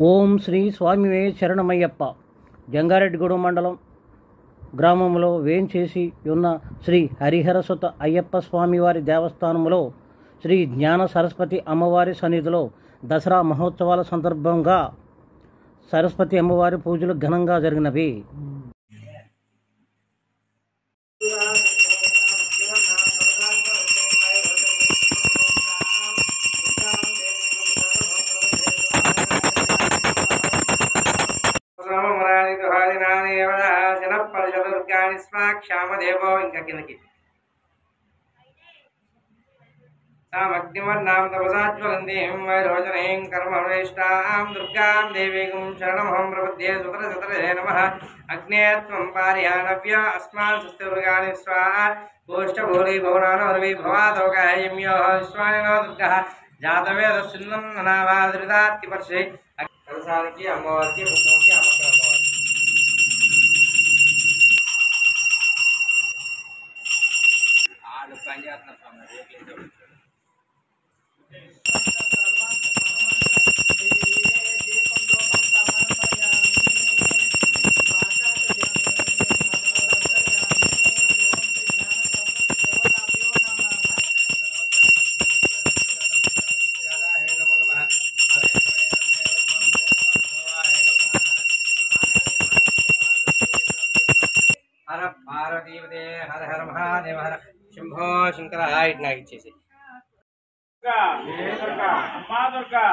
ఓం శ్రీ స్వామివే శరణమయ్యప్ప. జంగారెడ్డిగూడెం మండలం గ్రామంలో వేంచేసి ఉన్న శ్రీ హరిహరసుత అయ్యప్ప స్వామివారి దేవస్థానంలో శ్రీ జ్ఞాన సరస్వతి అమ్మవారి సన్నిధిలో దసరా మహోత్సవాల సందర్భంగా సరస్వతి అమ్మవారి పూజలు ఘనంగా జరిగినవి. క్షామదేవో ఇంకా కిందకి తామగ్నివర్ణాం తపసాజ్వలంతీం వైరోచనీం కర్మణేష్టాం దుర్గాం దేవీం శరణమహం ప్రపద్యే సుతరసుతరే నమః. అగ్నే త్వం పార్యానవ్య అస్మాన్ సుస్థిర్గాని స్వాహ గోష్ఠభూరి భువనానోర్వి భవాదోకాయమ్యో విశ్వానినో దుర్గః జాతవేద సున్నం ననావాదృతాత్తిపర్షే. కలసానికి అమ్మవారికి ముఖంకి అమ్మకి అమ్మవారికి హర పార్వతీపదే హర హర మహాదేవ హర శంభో శంకర. ఇట్లా ఇచ్చేసి అమ్మా దుర్గా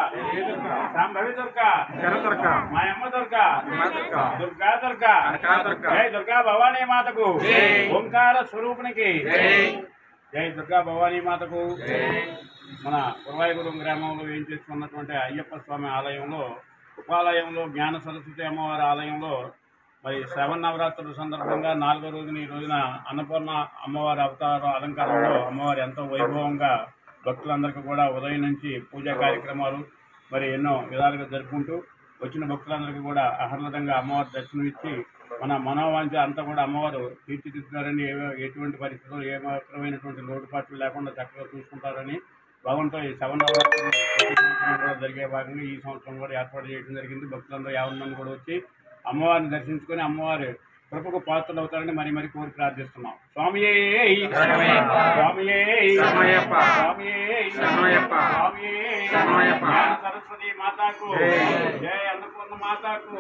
సాంభవి దుర్గా దుర్గా మాయమ్మ దుర్గా దుర్గా దుర్గా జై దుర్గా భవానీ మాతకు ఓంకార స్వరూపునికి జై దుర్గా భవానీ మాతకు. మన కురవాయిగూడెం గ్రామంలో ఏం చేస్తున్నటువంటి అయ్యప్ప స్వామి ఆలయంలో ఉపాలయంలో జ్ఞాన సరస్వతి అమ్మవారి ఆలయంలో మరి శ్రవణనవరాత్రుల సందర్భంగా 4వ రోజున ఈ రోజున అన్నపూర్ణ అమ్మవారి అవతార అలంకారంలో అమ్మవారి ఎంతో వైభవంగా భక్తులందరికీ కూడా ఉదయం నుంచి పూజా కార్యక్రమాలు మరి ఎన్నో విధాలుగా జరుపుకుంటూ వచ్చిన భక్తులందరికీ కూడా ఆహ్లాదంగా అమ్మవారి దర్శనం ఇచ్చి మన మనోవాంఛ అంతా కూడా అమ్మవారు తీర్చిదిద్దుతారని, ఎటువంటి పరిస్థితుల్లో ఏ మాత్రమైనటువంటి లోటుపాట్లు లేకుండా చక్కగా చూసుకుంటారని భావంతో ఈ శ్రవణనవరాత్రులు కూడా జరిగే భాగంగా ఈ సంవత్సరం కూడా ఏర్పాటు చేయడం జరిగింది. భక్తులందరూ 50 మంది కూడా వచ్చి అమ్మవారిని దర్శించుకొని అమ్మవారి కృపకు పాత్రలు అవుతారని మరి కోరి ప్రార్థిస్తున్నాం. స్వామియే స్వామియే స్వామియే సరస్వతి మాతాకు జయ అన్నపూర్ణ మాతాకు